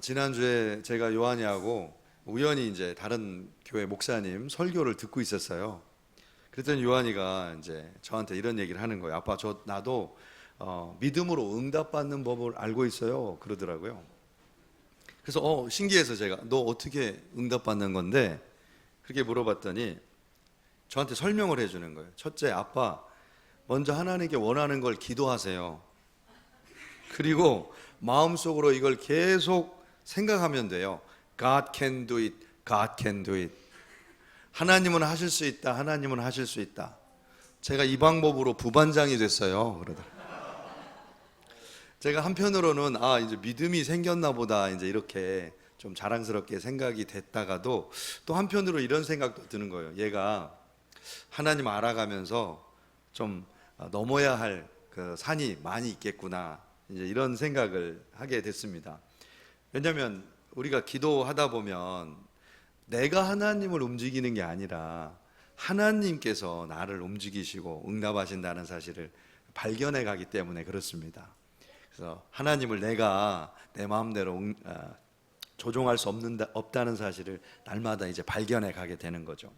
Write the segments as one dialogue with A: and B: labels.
A: 지난주에 제가 요한이하고 우연히 이제 다른 교회 목사님 설교를 듣고 있었어요. 그랬더니 요한이가 이제 저한테 이런 얘기를 하는 거예요. 아빠, 나도 믿음으로 응답받는 법을 알고 있어요. 그러더라고요. 그래서 신기해서 제가 너 어떻게 응답받는 건데? 그렇게 물어봤더니 저한테 설명을 해주는 거예요. 첫째, 아빠, 먼저 하나님께 원하는 걸 기도하세요. 그리고 마음속으로 이걸 계속 생각하면 돼요. God can do it. God can do it. 하나님은 하실 수 있다. 하나님은 하실 수 있다. 제가 이 방법으로 부반장이 됐어요. 그러더라고요. 제가 한편으로는 이제 믿음이 생겼나 보다 이제 이렇게 좀 자랑스럽게 생각이 됐다가도 또 한편으로 이런 생각도 드는 거예요. 얘가 하나님 알아가면서 좀 넘어야 할 그 산이 많이 있겠구나. 이제 이런 생각을 하게 됐습니다. 왜냐하면 우리가 기도하다 보면 내가 하나님을 움직이는 게 아니라 하나님께서 나를 움직이시고 응답하신다는 사실을 발견해 가기 때문에 그렇습니다. 그래서 하나님을 내가 내 마음대로 조종할 수 없다는 사실을 날마다 이제 발견해 가게 되는 거죠.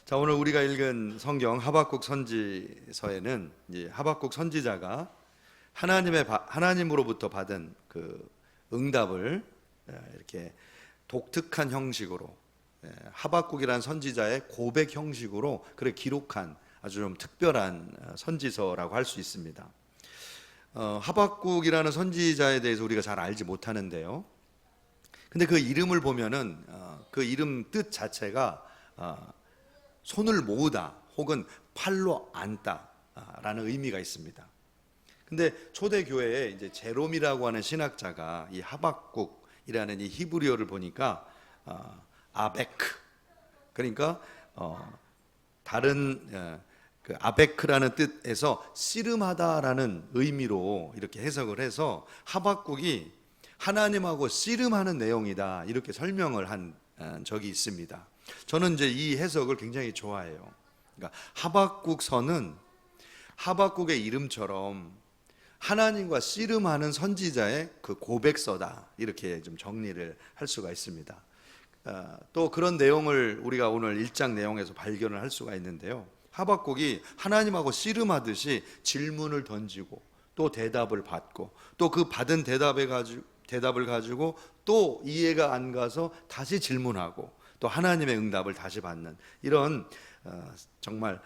A: 자, 오늘 우리가 읽은 성경 하박국 선지서에는 이제 하박국 선지자가 하나님으로부터 받은 그 응답을 이렇게 독특한 형식으로 하박국이라는 선지자의 고백 형식으로 그렇게 기록한 아주 좀 특별한 선지서라고 할 수 있습니다. 하박국이라는 선지자에 대해서 우리가 잘 알지 못하는데요. 근데 그 이름을 보면은 그 이름 뜻 자체가 손을 모으다 혹은 팔로 안다라는 의미가 있습니다. 근데 초대교회에 이제 제롬이라고 하는 신학자가 이 하박국이라는 이 히브리어를 보니까 아베크, 그러니까 다른 그 아베크라는 뜻에서 씨름하다라는 의미로 이렇게 해석을 해서 하박국이 하나님하고 씨름하는 내용이다 이렇게 설명을 한 적이 있습니다. 저는 이제 이 해석을 굉장히 좋아해요. 그러니까 하박국서는 하박국의 이름처럼 하나님과 씨름하는 선지자의 그 고백서다 이렇게 좀 정리를 할 수가 있습니다. 또 그런 내용을 우리가 오늘 1장 내용에서 발견을 할 수가 있는데요. 하박국이 하나님하고 씨름하듯이 질문을 던지고 또 대답을 받고 또 그 받은 대답을 가지고 또 이해가 안 가서 다시 질문하고 또 하나님의 응답을 다시 받는 이런 정말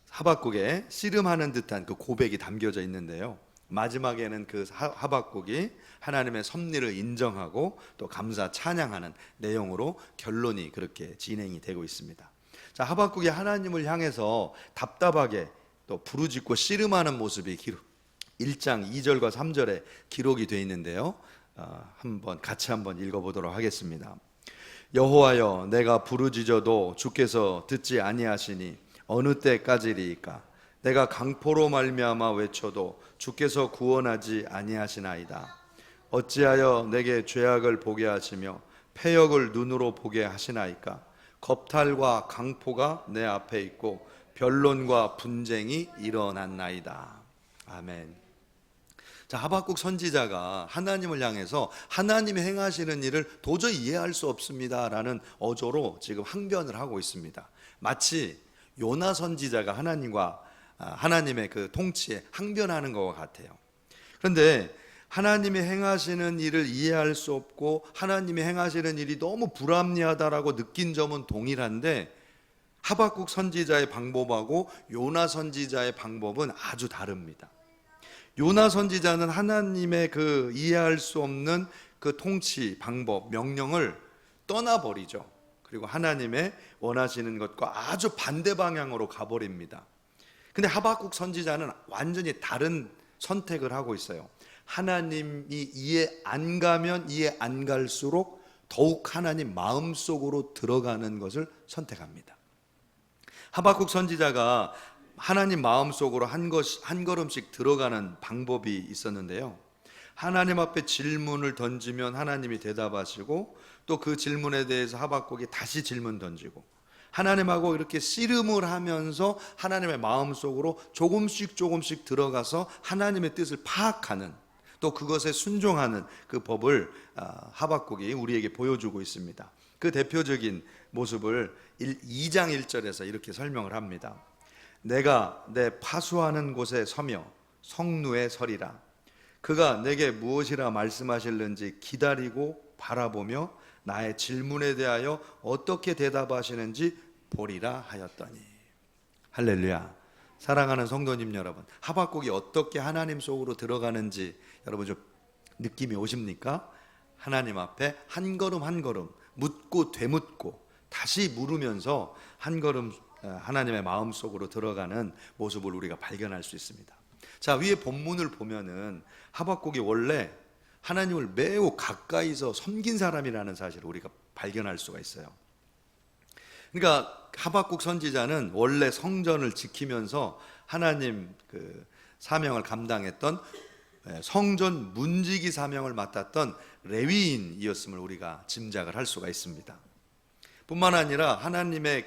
A: 하박국의 씨름하는 듯한 그 고백이 담겨져 있는데요. 마지막에는 그 하박국이 하나님의 섭리를 인정하고 또 감사 찬양하는 내용으로 결론이 그렇게 진행이 되고 있습니다. 자, 하박국이 하나님을 향해서 답답하게 또 부르짖고 씨름하는 모습이 1장 2절과 3절에 기록이 되어 있는데요. 같이 한번 읽어보도록 하겠습니다. 여호와여, 내가 부르짖어도 주께서 듣지 아니하시니 어느 때까지리이까? 내가 강포로 말미암아 외쳐도 주께서 구원하지 아니하시나이다. 어찌하여 내게 죄악을 보게 하시며 패역을 눈으로 보게 하시나이까? 겁탈과 강포가 내 앞에 있고 변론과 분쟁이 일어났나이다. 아멘. 자, 하박국 선지자가 하나님을 향해서 하나님이 행하시는 일을 도저히 이해할 수 없습니다라는 어조로 지금 항변을 하고 있습니다. 마치 요나 선지자가 하나님의 그 통치에 항변하는 것과 같아요. 그런데 하나님이 행하시는 일을 이해할 수 없고 하나님이 행하시는 일이 너무 불합리하다라고 느낀 점은 동일한데 하박국 선지자의 방법하고 요나 선지자의 방법은 아주 다릅니다. 요나 선지자는 하나님의 그 이해할 수 없는 그 통치 방법, 명령을 떠나버리죠. 그리고 하나님의 원하시는 것과 아주 반대 방향으로 가버립니다. 근데 하박국 선지자는 완전히 다른 선택을 하고 있어요. 하나님이 이해 안 가면 이해 안 갈수록 더욱 하나님 마음속으로 들어가는 것을 선택합니다. 하박국 선지자가 하나님 마음속으로 한 걸음씩 들어가는 방법이 있었는데요. 하나님 앞에 질문을 던지면 하나님이 대답하시고 또 그 질문에 대해서 하박국이 다시 질문 던지고 하나님하고 이렇게 씨름을 하면서 하나님의 마음속으로 조금씩 들어가서 하나님의 뜻을 파악하는, 또 그것에 순종하는 그 법을 하박국이 우리에게 보여주고 있습니다. 그 대표적인 모습을 2장 1절에서 이렇게 설명을 합니다. 내가 내 파수하는 곳에 서며 성루에 서리라. 그가 내게 무엇이라 말씀하실는지 기다리고 바라보며 나의 질문에 대하여 어떻게 대답하시는지 보리라 하였더니. 할렐루야. 사랑하는 성도님 여러분, 하박국이 어떻게 하나님 속으로 들어가는지 여러분 좀 느낌이 오십니까? 하나님 앞에 한 걸음 한 걸음 묻고 되묻고 다시 물으면서 한 걸음 하나님의 마음 속으로 들어가는 모습을 우리가 발견할 수 있습니다. 자, 위에 본문을 보면은 하박국이 원래 하나님을 매우 가까이서 섬긴 사람이라는 사실을 우리가 발견할 수가 있어요. 그러니까 하박국 선지자는 원래 성전을 지키면서 하나님 그 사명을 감당했던 성전 문지기 사명을 맡았던 레위인이었음을 우리가 짐작을 할 수가 있습니다. 뿐만 아니라 하나님의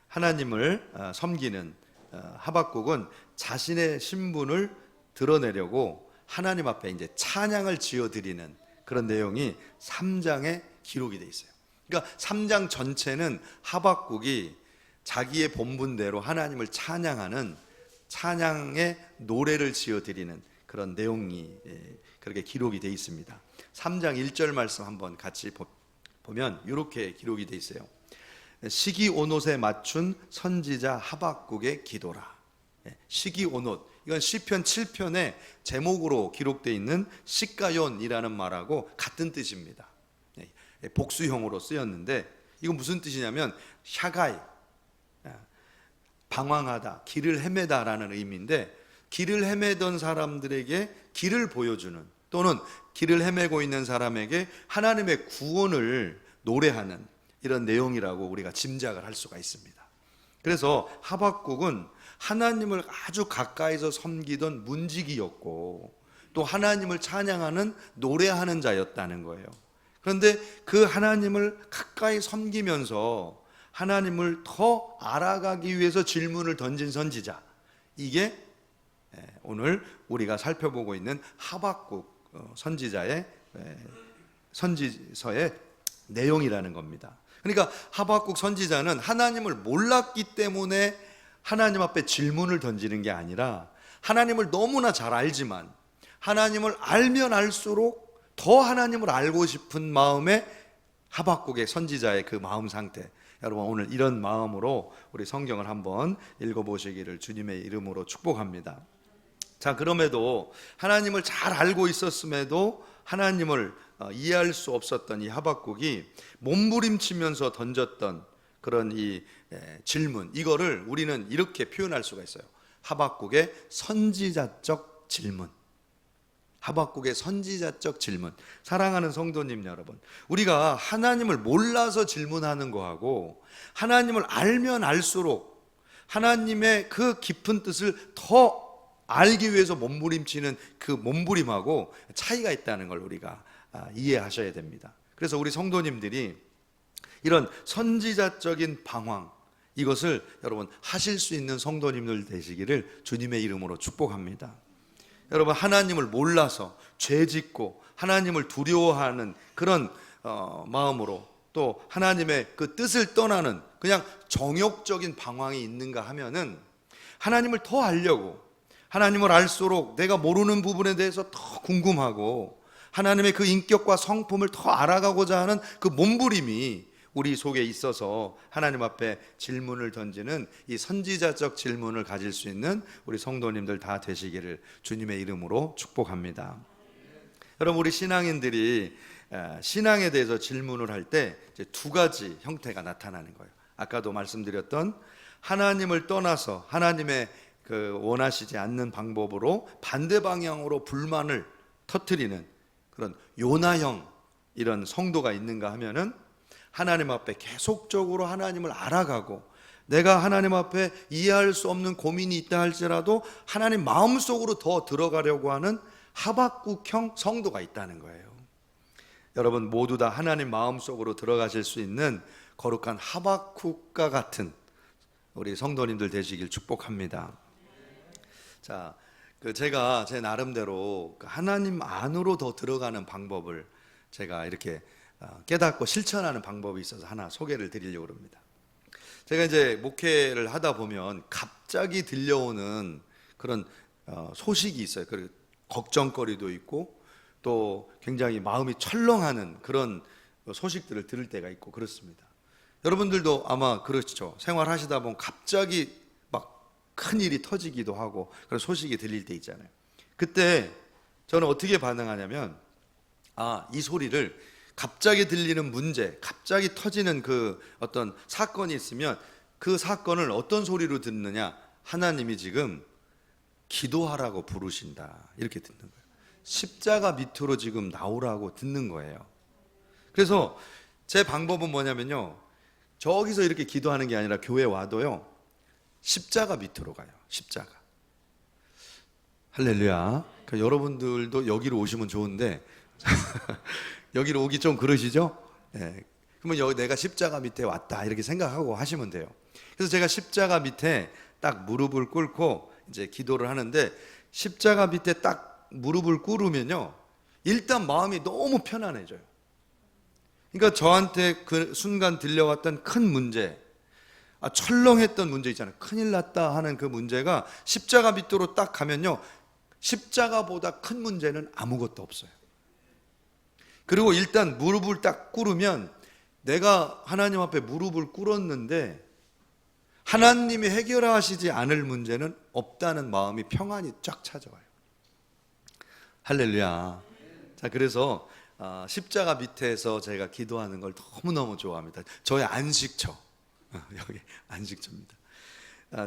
A: 하나님을 섬기는 하박국은 자신의 신분을 드러내려고 하나님 앞에 이제 찬양을 지어드리는 그런 내용이 3장에 기록이 되어 있어요. 그러니까 3장 전체는 하박국이 자기의 본분대로 하나님을 찬양하는 찬양의 노래를 지어드리는 그런 내용이 그렇게 기록이 되어 있습니다. 3장 1절 말씀 한번 같이 보면 이렇게 기록이 되어 있어요. 시기온옷에 맞춘 선지자 하박국의 기도라. 시기온옷, 이건 시편 7편의 제목으로 기록되어 있는 시가연이라는 말하고 같은 뜻입니다. 복수형으로 쓰였는데 이건 무슨 뜻이냐면 샤가이, 방황하다, 길을 헤매다라는 의미인데, 길을 헤매던 사람들에게 길을 보여주는, 또는 길을 헤매고 있는 사람에게 하나님의 구원을 노래하는 이런 내용이라고 우리가 짐작을 할 수가 있습니다. 그래서 하박국은 하나님을 아주 가까이서 섬기던 문지기였고 또 하나님을 찬양하는 노래하는 자였다는 거예요. 그런데 그 하나님을 가까이 섬기면서 하나님을 더 알아가기 위해서 질문을 던진 선지자, 이게 오늘 우리가 살펴보고 있는 하박국 선지자의 선지서의 내용이라는 겁니다. 그러니까 하박국 선지자는 하나님을 몰랐기 때문에 하나님 앞에 질문을 던지는 게 아니라 하나님을 너무나 잘 알지만 하나님을 알면 알수록 더 하나님을 알고 싶은 마음에 하박국의 선지자의 그 마음 상태, 여러분 오늘 이런 마음으로 우리 성경을 한번 읽어보시기를 주님의 이름으로 축복합니다. 자, 그럼에도 하나님을 잘 알고 있었음에도 하나님을 이해할 수 없었던 이 하박국이 몸부림치면서 던졌던 그런 이 질문, 이거를 우리는 이렇게 표현할 수가 있어요. 하박국의 선지자적 질문. 하박국의 선지자적 질문. 사랑하는 성도님 여러분, 우리가 하나님을 몰라서 질문하는 거하고 하나님을 알면 알수록 하나님의 그 깊은 뜻을 더 알기 위해서 몸부림치는 그 몸부림하고 차이가 있다는 걸 우리가 이해하셔야 됩니다. 그래서 우리 성도님들이 이런 선지자적인 방황, 이것을 여러분 하실 수 있는 성도님들 되시기를 주님의 이름으로 축복합니다. 여러분, 하나님을 몰라서 죄짓고 하나님을 두려워하는 그런 마음으로 또 하나님의 그 뜻을 떠나는 그냥 정욕적인 방황이 있는가 하면은 하나님을 더 알려고, 하나님을 알수록 내가 모르는 부분에 대해서 더 궁금하고 하나님의 그 인격과 성품을 더 알아가고자 하는 그 몸부림이 우리 속에 있어서 하나님 앞에 질문을 던지는 이 선지자적 질문을 가질 수 있는 우리 성도님들 다 되시기를 주님의 이름으로 축복합니다. 여러분, 우리 신앙인들이 신앙에 대해서 질문을 할 때 두 가지 형태가 나타나는 거예요. 아까도 말씀드렸던 하나님을 떠나서 하나님의 그 원하시지 않는 방법으로 반대 방향으로 불만을 터뜨리는 그런 요나형 이런 성도가 있는가 하면은 하나님 앞에 계속적으로 하나님을 알아가고 내가 하나님 앞에 이해할 수 없는 고민이 있다 할지라도 하나님 마음속으로 더 들어가려고 하는 하박국형 성도가 있다는 거예요. 여러분 모두 다 하나님 마음속으로 들어가실 수 있는 거룩한 하박국과 같은 우리 성도님들 되시길 축복합니다. 자, 제가 제 나름대로 하나님 안으로 더 들어가는 방법을 제가 이렇게 깨닫고 실천하는 방법이 있어서 하나 소개를 드리려고 합니다. 제가 이제 목회를 하다 보면 갑자기 들려오는 그런 소식이 있어요. 그리고 걱정거리도 있고 또 굉장히 마음이 철렁하는 그런 소식들을 들을 때가 있고 그렇습니다. 여러분들도 아마 그렇죠. 생활하시다 보면 갑자기 막 큰 일이 터지기도 하고 그런 소식이 들릴 때 있잖아요. 그때 저는 어떻게 반응하냐면 이 소리를 갑자기 들리는 문제, 갑자기 터지는 그 어떤 사건이 있으면 그 사건을 어떤 소리로 듣느냐? 하나님이 지금 기도하라고 부르신다. 이렇게 듣는 거예요. 십자가 밑으로 지금 나오라고 듣는 거예요. 그래서 제 방법은 뭐냐면요. 저기서 이렇게 기도하는 게 아니라 교회 와도요. 십자가 밑으로 가요. 십자가. 할렐루야. 그러니까 여러분들도 여기로 오시면 좋은데 여기로 오기 좀 그러시죠? 네. 그러면 여기 내가 십자가 밑에 왔다 이렇게 생각하고 하시면 돼요. 그래서 제가 십자가 밑에 딱 무릎을 꿇고 이제 기도를 하는데 십자가 밑에 딱 무릎을 꿇으면요. 일단 마음이 너무 편안해져요. 그러니까 저한테 그 순간 들려왔던 큰 문제, 철렁했던 문제 있잖아요. 큰일 났다 하는 그 문제가 십자가 밑으로 딱 가면요. 십자가보다 큰 문제는 아무것도 없어요. 그리고 일단 무릎을 딱 꿇으면 내가 하나님 앞에 무릎을 꿇었는데 하나님이 해결하시지 않을 문제는 없다는 마음이 평안이 쫙 찾아와요. 할렐루야. 자, 그래서 십자가 밑에서 제가 기도하는 걸 너무너무 좋아합니다. 저의 안식처. 여기 안식처입니다.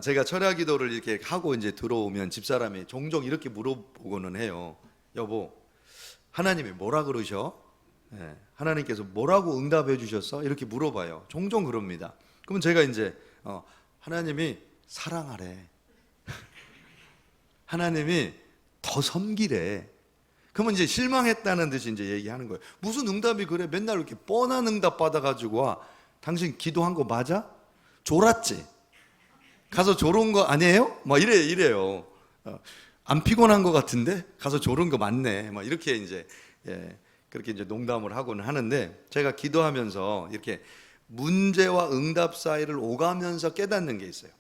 A: 제가 철야 기도를 이렇게 하고 이제 들어오면 집사람이 종종 이렇게 물어보고는 해요. 여보, 하나님이 뭐라 그러셔? 네, 하나님께서 뭐라고 응답해 주셨어? 이렇게 물어봐요. 종종 그럽니다. 그러면 제가 이제 하나님이 사랑하래. 하나님이 더 섬기래. 그러면 이제 실망했다는 듯이 이제 얘기하는 거예요. 무슨 응답이 그래? 맨날 이렇게 뻔한 응답 받아가지고 당신 기도한 거 맞아? 졸았지? 가서 졸은 거 아니에요? 막 이래요. 안 피곤한 거 같은데 가서 졸은 거 맞네. 막 이렇게 이제 그렇게 이제 농담을 하고는 하는데 제가 기도하면서 이렇게 문제와 응답 사이를 오가면서 깨닫는 게 있어요.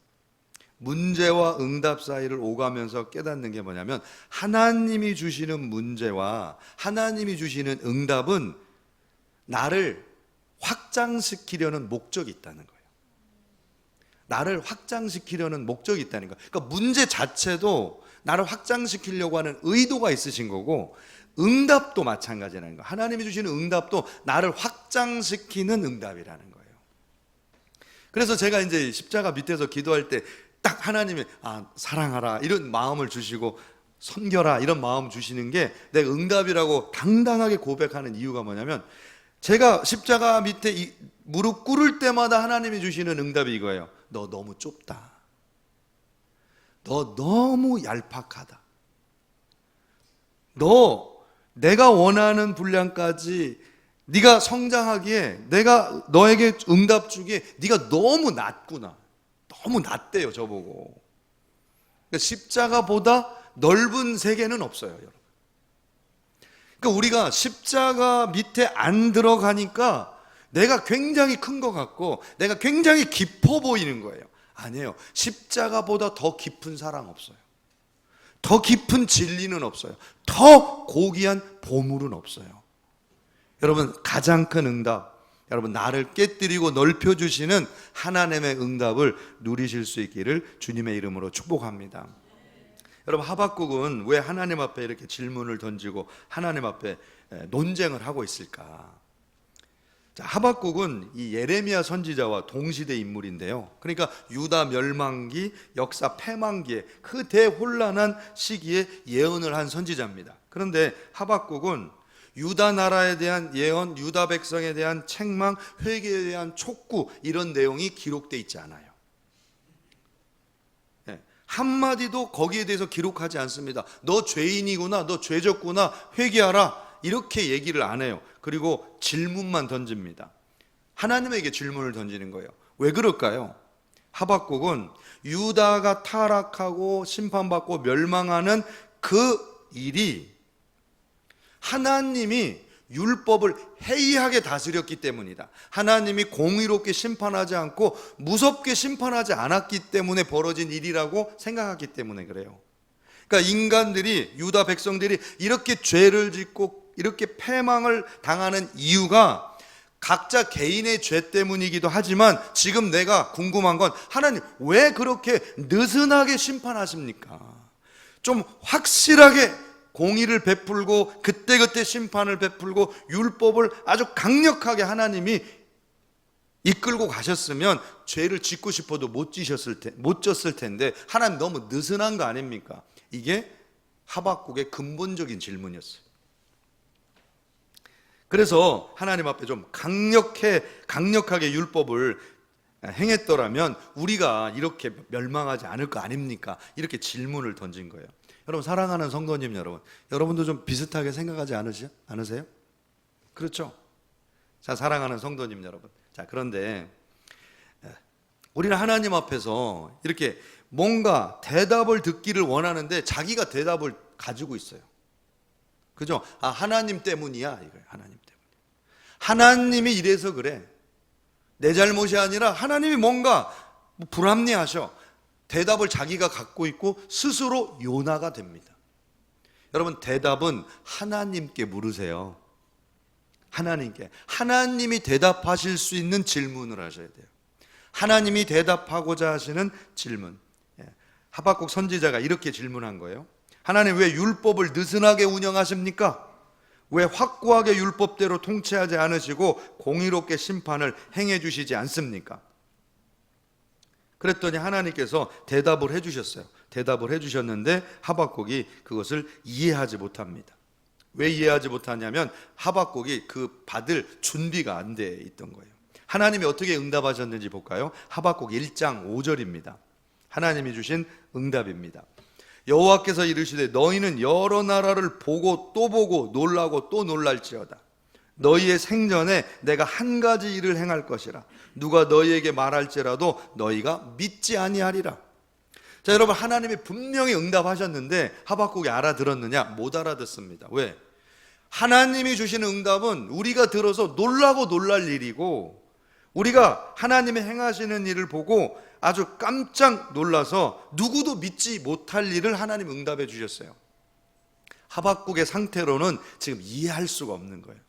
A: 문제와 응답 사이를 오가면서 깨닫는 게 뭐냐면 하나님이 주시는 문제와 하나님이 주시는 응답은 나를 확장시키려는 목적이 있다는 거예요. 나를 확장시키려는 목적이 있다는 거예요. 그러니까 문제 자체도 나를 확장시키려고 하는 의도가 있으신 거고 응답도 마찬가지라는 거예요. 하나님이 주시는 응답도 나를 확장시키는 응답이라는 거예요. 그래서 제가 이제 십자가 밑에서 기도할 때 딱 하나님이 사랑하라 이런 마음을 주시고 섬겨라 이런 마음 주시는 게 내가 응답이라고 당당하게 고백하는 이유가 뭐냐면 제가 십자가 밑에 무릎 꿇을 때마다 하나님이 주시는 응답이 이거예요. 너 너무 좁다. 너 너무 얄팍하다. 너 내가 원하는 분량까지 네가 성장하기에 내가 너에게 응답 주기에 네가 너무 낮구나. 너무 낮대요 저보고. 그러니까 십자가보다 넓은 세계는 없어요 여러분. 그러니까 우리가 십자가 밑에 안 들어가니까 내가 굉장히 큰 것 같고 내가 굉장히 깊어 보이는 거예요. 아니에요. 십자가보다 더 깊은 사랑 없어요. 더 깊은 진리는 없어요. 더 고귀한 보물은 없어요. 여러분 가장 큰 응답, 여러분 나를 깨뜨리고 넓혀주시는 하나님의 응답을 누리실 수 있기를 주님의 이름으로 축복합니다. 여러분 하박국은 왜 하나님 앞에 이렇게 질문을 던지고 하나님 앞에 논쟁을 하고 있을까? 자, 하박국은 이 예레미야 선지자와 동시대 인물인데요. 그러니까 유다 멸망기, 역사 패망기에 그 대혼란한 시기에 예언을 한 선지자입니다. 그런데 하박국은 유다 나라에 대한 예언, 유다 백성에 대한 책망, 회개에 대한 촉구 이런 내용이 기록되어 있지 않아요. 한마디도 거기에 대해서 기록하지 않습니다. 너 죄인이구나, 너 죄졌구나, 회개하라 이렇게 얘기를 안 해요. 그리고 질문만 던집니다. 하나님에게 질문을 던지는 거예요. 왜 그럴까요? 하박국은 유다가 타락하고 심판받고 멸망하는 그 일이 하나님이 율법을 해이하게 다스렸기 때문이다. 하나님이 공의롭게 심판하지 않고 무섭게 심판하지 않았기 때문에 벌어진 일이라고 생각했기 때문에 그래요. 그러니까 인간들이, 유다 백성들이 이렇게 죄를 짓고 이렇게 패망을 당하는 이유가 각자 개인의 죄 때문이기도 하지만, 지금 내가 궁금한 건 하나님 왜 그렇게 느슨하게 심판하십니까? 좀 확실하게 공의를 베풀고 그때그때 심판을 베풀고 율법을 아주 강력하게 하나님이 이끌고 가셨으면 죄를 짓고 싶어도 못 졌을 텐데 하나님 너무 느슨한 거 아닙니까? 이게 하박국의 근본적인 질문이었어요. 그래서 하나님 앞에 좀 강력하게 율법을 행했더라면 우리가 이렇게 멸망하지 않을 거 아닙니까? 이렇게 질문을 던진 거예요. 여러분, 사랑하는 성도님 여러분, 여러분도 좀 비슷하게 생각하지 않으세요? 그렇죠? 자, 사랑하는 성도님 여러분, 자, 그런데 우리는 하나님 앞에서 이렇게 뭔가 대답을 듣기를 원하는데 자기가 대답을 가지고 있어요. 그죠? 아, 하나님 때문이야, 이거예요. 하나님 때문에. 하나님이 이래서 그래. 내 잘못이 아니라 하나님이 뭔가 불합리하셔. 대답을 자기가 갖고 있고 스스로 요나가 됩니다. 여러분, 대답은 하나님께 물으세요. 하나님께. 하나님이 대답하실 수 있는 질문을 하셔야 돼요. 하나님이 대답하고자 하시는 질문. 하박국 선지자가 이렇게 질문한 거예요. 하나님, 왜 율법을 느슨하게 운영하십니까? 왜 확고하게 율법대로 통치하지 않으시고 공의롭게 심판을 행해 주시지 않습니까? 그랬더니 하나님께서 대답을 해주셨어요. 대답을 해주셨는데 하박국이 그것을 이해하지 못합니다. 왜 이해하지 못하냐면 하박국이 그 받을 준비가 안 돼 있던 거예요. 하나님이 어떻게 응답하셨는지 볼까요? 하박국 1장 5절입니다. 하나님이 주신 응답입니다. 여호와께서 이르시되 너희는 여러 나라를 보고 또 보고 놀라고 또 놀랄지어다. 너희의 생전에 내가 한 가지 일을 행할 것이라. 누가 너희에게 말할지라도 너희가 믿지 아니하리라. 자, 여러분, 하나님이 분명히 응답하셨는데 하박국이 알아들었느냐? 못 알아듣습니다. 왜? 하나님이 주시는 응답은 우리가 들어서 놀라고 놀랄 일이고, 우리가 하나님이 행하시는 일을 보고 아주 깜짝 놀라서 누구도 믿지 못할 일을 하나님 응답해 주셨어요. 하박국의 상태로는 지금 이해할 수가 없는 거예요.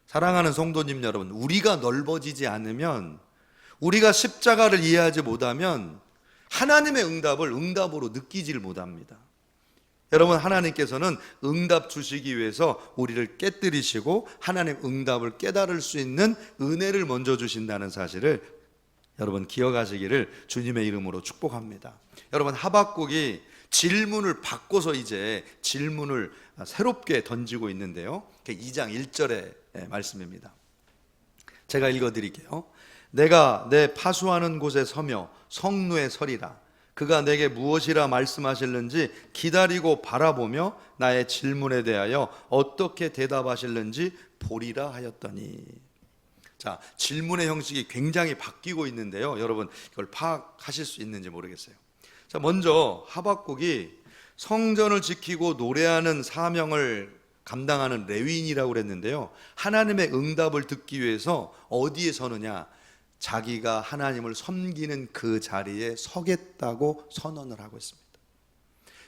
A: 사랑하는 성도님 여러분, 우리가 넓어지지 않으면, 우리가 십자가를 이해하지 못하면 하나님의 응답을 응답으로 느끼질 못합니다. 여러분, 하나님께서는 응답 주시기 위해서 우리를 깨뜨리시고 하나님 응답을 깨달을 수 있는 은혜를 먼저 주신다는 사실을 여러분 기억하시기를 주님의 이름으로 축복합니다. 여러분, 하박국이 질문을 바꿔서 이제 질문을 새롭게 던지고 있는데요, 2장 1절의 말씀입니다. 제가 읽어드릴게요. 내가 내 파수하는 곳에 서며 성루에 서리라. 그가 내게 무엇이라 말씀하실는지 기다리고 바라보며 나의 질문에 대하여 어떻게 대답하실는지 보리라 하였더니. 자, 질문의 형식이 굉장히 바뀌고 있는데요, 여러분 이걸 파악하실 수 있는지 모르겠어요. 자, 먼저 하박국이 성전을 지키고 노래하는 사명을 감당하는 레위인이라고 그랬는데요, 하나님의 응답을 듣기 위해서 어디에 서느냐? 자기가 하나님을 섬기는 그 자리에 서겠다고 선언을 하고 있습니다.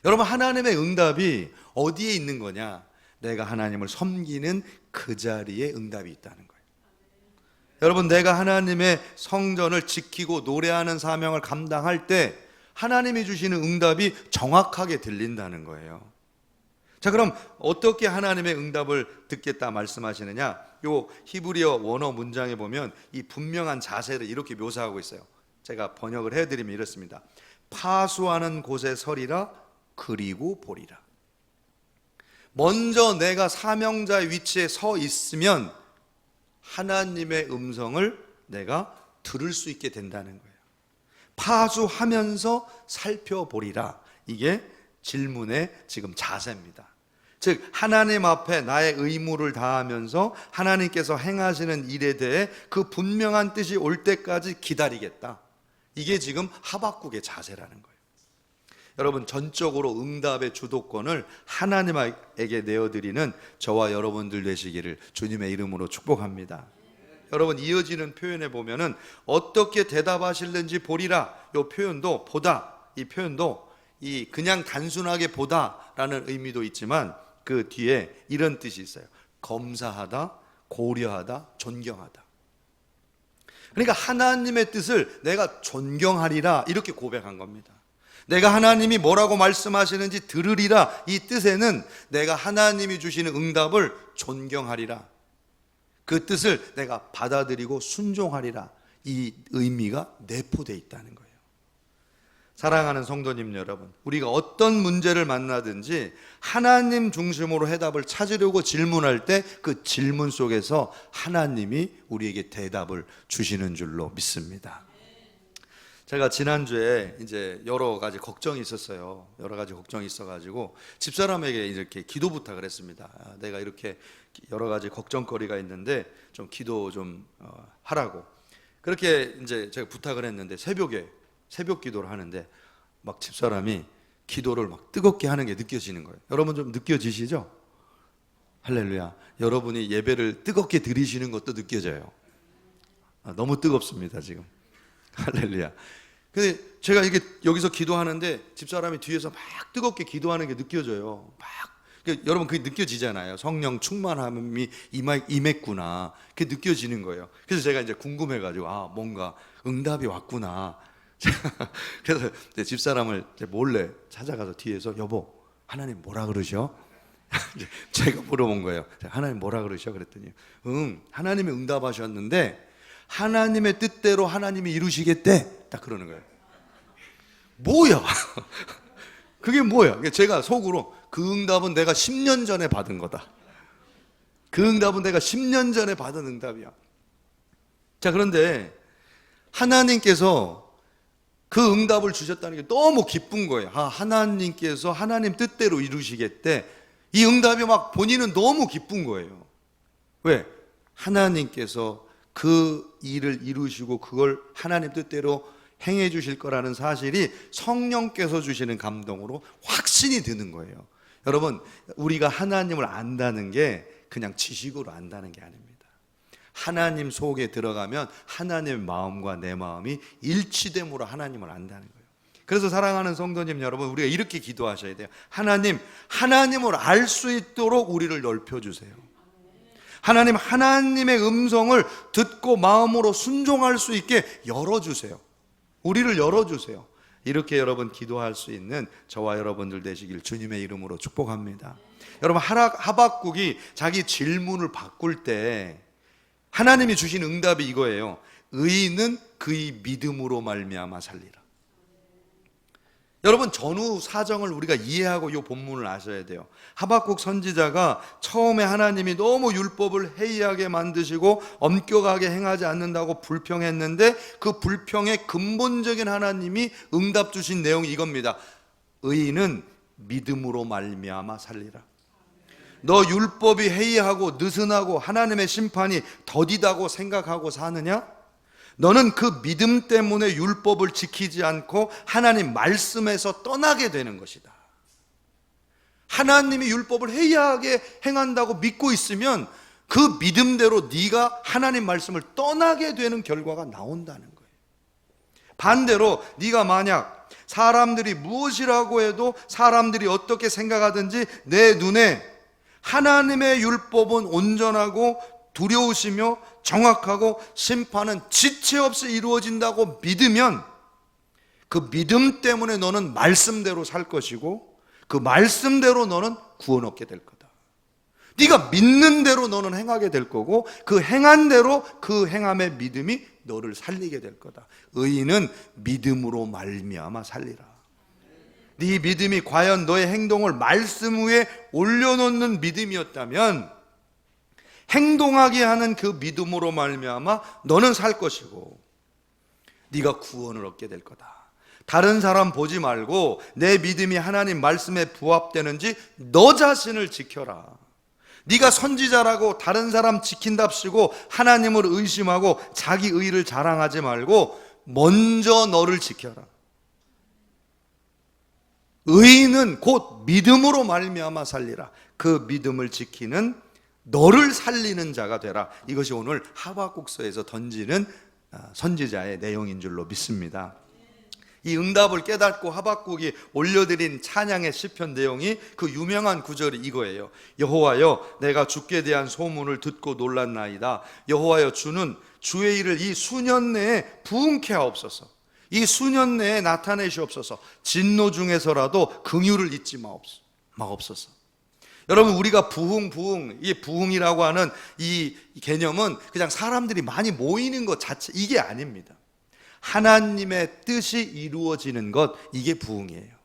A: 여러분, 하나님의 응답이 어디에 있는 거냐? 내가 하나님을 섬기는 그 자리에 응답이 있다는 거예요. 여러분, 내가 하나님의 성전을 지키고 노래하는 사명을 감당할 때 하나님이 주시는 응답이 정확하게 들린다는 거예요. 자, 그럼 어떻게 하나님의 응답을 듣겠다 말씀하시느냐? 요 히브리어 원어 문장에 보면 이 분명한 자세를 이렇게 묘사하고 있어요. 제가 번역을 해드리면 이렇습니다. 파수하는 곳에 서리라, 그리고 보리라. 먼저 내가 사명자의 위치에 서 있으면 하나님의 음성을 내가 들을 수 있게 된다는 거예요. 파수하면서 살펴보리라. 이게 질문의 지금 자세입니다. 즉, 하나님 앞에 나의 의무를 다하면서 하나님께서 행하시는 일에 대해 그 분명한 뜻이 올 때까지 기다리겠다. 이게 지금 하박국의 자세라는 거예요. 여러분, 전적으로 응답의 주도권을 하나님에게 내어드리는 저와 여러분들 되시기를 주님의 이름으로 축복합니다. 여러분, 이어지는 표현에 보면은 어떻게 대답하실는지 보리라, 이 표현도 보다, 이 표현도 이 그냥 단순하게 보다라는 의미도 있지만 그 뒤에 이런 뜻이 있어요. 검사하다, 고려하다, 존경하다. 그러니까 하나님의 뜻을 내가 존경하리라 이렇게 고백한 겁니다. 내가 하나님이 뭐라고 말씀하시는지 들으리라, 이 뜻에는 내가 하나님이 주시는 응답을 존경하리라, 그 뜻을 내가 받아들이고 순종하리라, 이 의미가 내포되어 있다는 거예요. 사랑하는 성도님 여러분, 우리가 어떤 문제를 만나든지 하나님 중심으로 해답을 찾으려고 질문할 때 그 질문 속에서 하나님이 우리에게 대답을 주시는 줄로 믿습니다. 제가 지난주에 이제 여러 가지 걱정이 있었어요. 여러 가지 걱정이 있어가지고 집사람에게 이렇게 기도 부탁을 했습니다. 내가 이렇게 여러 가지 걱정거리가 있는데 좀 기도 좀 하라고. 그렇게 이제 제가 부탁을 했는데 새벽에 새벽 기도를 하는데 막 집사람이 기도를 막 뜨겁게 하는 게 느껴지는 거예요. 여러분 좀 느껴지시죠? 할렐루야. 여러분이 예배를 뜨겁게 드리시는 것도 느껴져요. 너무 뜨겁습니다 지금. 할렐루야. 근데 제가 이게 여기서 기도하는데 집사람이 뒤에서 막 뜨겁게 기도하는 게 느껴져요. 막 여러분 그게 느껴지잖아요. 성령 충만함이 임했구나. 그게 느껴지는 거예요. 그래서 제가 이제 궁금해가지고 뭔가 응답이 왔구나. 그래서 집사람을 몰래 찾아가서 뒤에서 여보, 하나님 뭐라 그러셔? 제가 물어본 거예요. 하나님 뭐라 그러셔? 그랬더니 하나님이 응답하셨는데 하나님의 뜻대로 하나님이 이루시겠대, 딱 그러는 거예요. 뭐야? 그게 뭐야? 제가 속으로 그 응답은 내가 10년 전에 받은 거다. 그 응답은 내가 10년 전에 받은 응답이야. 자, 그런데 하나님께서 그 응답을 주셨다는 게 너무 기쁜 거예요. 하나님께서 하나님 뜻대로 이루시겠대. 이 응답이 막 본인은 너무 기쁜 거예요. 왜? 하나님께서 그 일을 이루시고 그걸 하나님 뜻대로 행해 주실 거라는 사실이 성령께서 주시는 감동으로 확신이 드는 거예요. 여러분, 우리가 하나님을 안다는 게 그냥 지식으로 안다는 게 아닙니다. 하나님 속에 들어가면 하나님의 마음과 내 마음이 일치됨으로 하나님을 안다는 거예요. 그래서 사랑하는 성도님 여러분, 우리가 이렇게 기도하셔야 돼요. 하나님을 알 수 있도록 우리를 넓혀주세요. 하나님의 음성을 듣고 마음으로 순종할 수 있게 열어주세요. 우리를 열어주세요. 이렇게 여러분 기도할 수 있는 저와 여러분들 되시길 주님의 이름으로 축복합니다. 여러분, 하박국이 자기 질문을 바꿀 때 하나님이 주신 응답이 이거예요. 의인은 그의 믿음으로 말미암아 살리라. 여러분, 전후 사정을 우리가 이해하고 이 본문을 아셔야 돼요. 하박국 선지자가 처음에 하나님이 너무 율법을 해이하게 만드시고 엄격하게 행하지 않는다고 불평했는데 그 불평의 근본적인 하나님이 응답 주신 내용이 이겁니다. 의인은 믿음으로 말미암아 살리라. 너 율법이 해이하고 느슨하고 하나님의 심판이 더디다고 생각하고 사느냐? 너는 그 믿음 때문에 율법을 지키지 않고 하나님 말씀에서 떠나게 되는 것이다. 하나님이 율법을 해이하게 행한다고 믿고 있으면 그 믿음대로 네가 하나님 말씀을 떠나게 되는 결과가 나온다는 거예요. 반대로 네가 만약 사람들이 무엇이라고 해도 사람들이 어떻게 생각하든지 내 눈에 하나님의 율법은 온전하고 두려우시며 정확하고 심판은 지체 없이 이루어진다고 믿으면 그 믿음 때문에 너는 말씀대로 살 것이고 그 말씀대로 너는 구원 얻게 될 거다. 네가 믿는 대로 너는 행하게 될 거고 그 행한 대로 그 행함의 믿음이 너를 살리게 될 거다. 의인은 믿음으로 말미암아 살리라. 네 믿음이 과연 너의 행동을 말씀 위에 올려놓는 믿음이었다면 행동하게 하는 그 믿음으로 말미암아 너는 살 것이고 네가 구원을 얻게 될 거다. 다른 사람 보지 말고 내 믿음이 하나님 말씀에 부합되는지 너 자신을 지켜라. 네가 선지자라고 다른 사람 지킨답시고 하나님을 의심하고 자기 의를 자랑하지 말고 먼저 너를 지켜라. 의인은 곧 믿음으로 말미암아 살리라. 그 믿음을 지키는 너를 살리는 자가 되라. 이것이 오늘 하박국서에서 던지는 선지자의 내용인 줄로 믿습니다. 이 응답을 깨닫고 하박국이 올려드린 찬양의 시편 내용이 그 유명한 구절이 이거예요. 여호와여, 내가 주께 대한 소문을 듣고 놀랐나이다. 여호와여, 주는 주의 일을 이 수년 내에 부응케 하옵소서. 이 수년 내에 나타내시옵소서. 진노 중에서라도 긍휼을 잊지 마옵소서. 여러분, 우리가 부흥, 이 부흥이라고 하는 이 개념은 그냥 사람들이 많이 모이는 것 자체, 이게 아닙니다. 하나님의 뜻이 이루어지는 것, 이게 부흥이에요.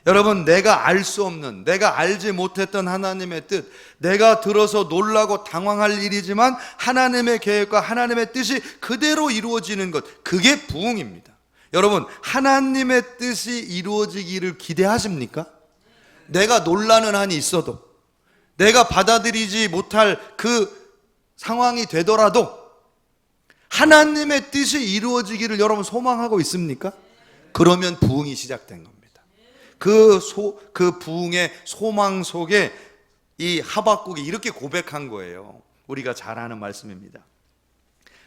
A: 여러분, 내가 알 수 없는, 내가 알지 못했던 하나님의 뜻, 내가 들어서 놀라고 당황할 일이지만 하나님의 계획과 하나님의 뜻이 그대로 이루어지는 것, 그게 부흥입니다. 여러분, 하나님의 뜻이 이루어지기를 기대하십니까? 내가 놀라는 한이 있어도, 내가 받아들이지 못할 그 상황이 되더라도 하나님의 뜻이 이루어지기를 여러분 소망하고 있습니까? 그러면 부흥이 시작된 겁니다. 그 부흥의 소망 속에 이 하박국이 이렇게 고백한 거예요. 우리가 잘 아는 말씀입니다.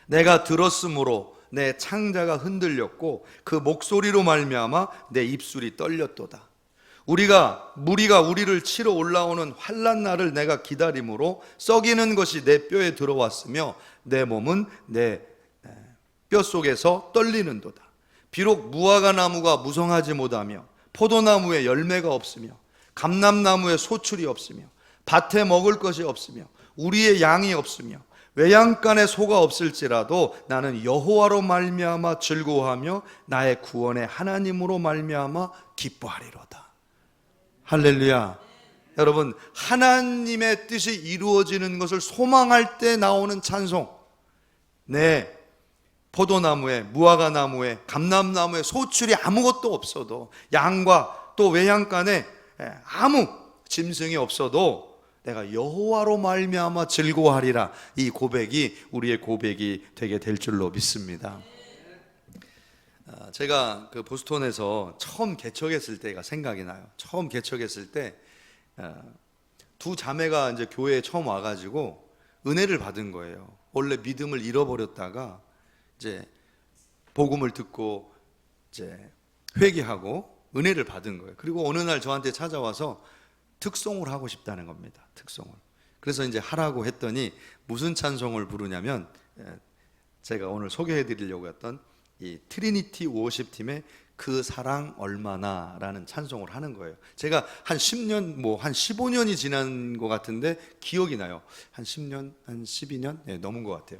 A: 내가 들었으므로 내 창자가 흔들렸고 그 목소리로 말미암아 내 입술이 떨렸도다. 무리가 우리를 치러 올라오는 환난 날을 내가 기다림으로 썩이는 것이 내 뼈에 들어왔으며 내 몸은 내 뼛속에서 떨리는도다. 비록 무화과 나무가 무성하지 못하며 포도나무에 열매가 없으며 감람나무에 소출이 없으며 밭에 먹을 것이 없으며 우리의 양이 없으며 외양간에 소가 없을지라도 나는 여호와로 말미암아 즐거워하며 나의 구원의 하나님으로 말미암아 기뻐하리로다. 할렐루야. 여러분, 하나님의 뜻이 이루어지는 것을 소망할 때 나오는 찬송, 내 포도나무에 무화과 나무에 감람나무에 소출이 아무것도 없어도, 양과 또 외양간에 아무 짐승이 없어도 내가 여호와로 말미암아 즐거워하리라. 이 고백이 우리의 고백이 되게 될 줄로 믿습니다. 제가 그 보스턴에서 처음 개척했을 때가 생각이 나요. 처음 개척했을 때 두 자매가 이제 교회에 처음 와가지고 은혜를 받은 거예요. 원래 믿음을 잃어버렸다가 이제 복음을 듣고 이제 회개하고 은혜를 받은 거예요. 그리고 어느 날 저한테 찾아와서 특송을 하고 싶다는 겁니다. 특송을. 그래서 이제 하라고 했더니 무슨 찬송을 부르냐면 제가 오늘 소개해 드리려고 했던 이 트리니티 워십 팀의 그 사랑 얼마나 라는 찬송을 하는 거예요. 제가 한 10년, 한 15년이 지난 것 같은데 기억이 나요. 한 10년, 한 12년? 네, 넘은 것 같아요.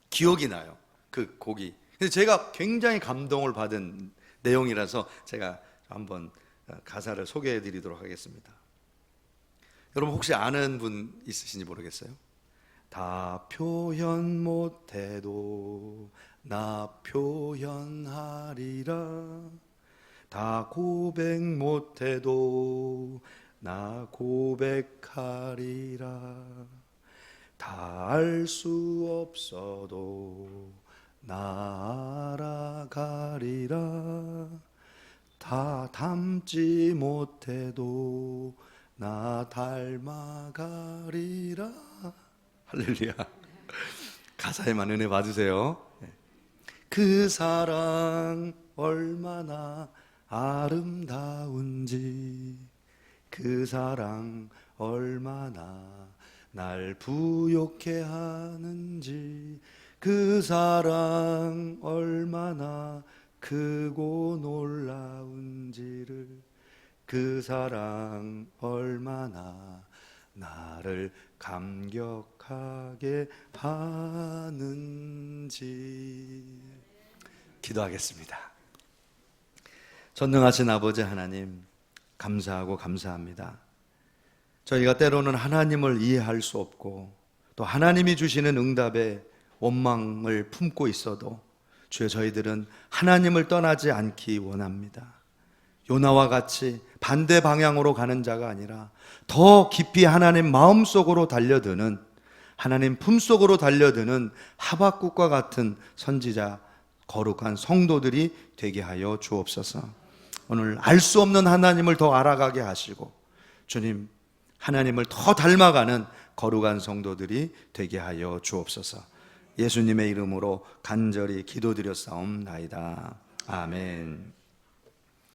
A: 기억이 나요. 그 곡이. 그래서 제가 굉장히 감동을 받은 내용이라서 제가 한번 가사를 소개해 드리도록 하겠습니다. 여러분 혹시 아는 분 있으신지 모르겠어요? 다 표현 못해도 나 표현하리라. 다 고백 못해도 나 고백하리라. 다 알 수 없어도 나 알아가리라. 다 닮지 못해도 나 닮아가리라. 할렐루야. 가사에만 은혜 받으세요. 그 사랑 얼마나 아름다운지, 그 사랑 얼마나 날 부욕해 하는지, 그 사랑 얼마나 크고 놀라운지를, 그 사랑 얼마나 나를 감격하게 하는지. 기도하겠습니다. 전능하신 아버지 하나님, 감사하고 감사합니다. 저희가 때로는 하나님을 이해할 수 없고 또 하나님이 주시는 응답에 원망을 품고 있어도 주여, 저희들은 하나님을 떠나지 않기 원합니다. 요나와 같이 반대 방향으로 가는 자가 아니라 더 깊이 하나님 마음속으로 달려드는, 하나님 품속으로 달려드는 하박국과 같은 선지자, 거룩한 성도들이 되게 하여 주옵소서. 오늘 알 수 없는 하나님을 더 알아가게 하시고 주님 하나님을 더 닮아가는 거룩한 성도들이 되게 하여 주옵소서. 예수님의 이름으로 간절히 기도드렸사옵나이다. 아멘.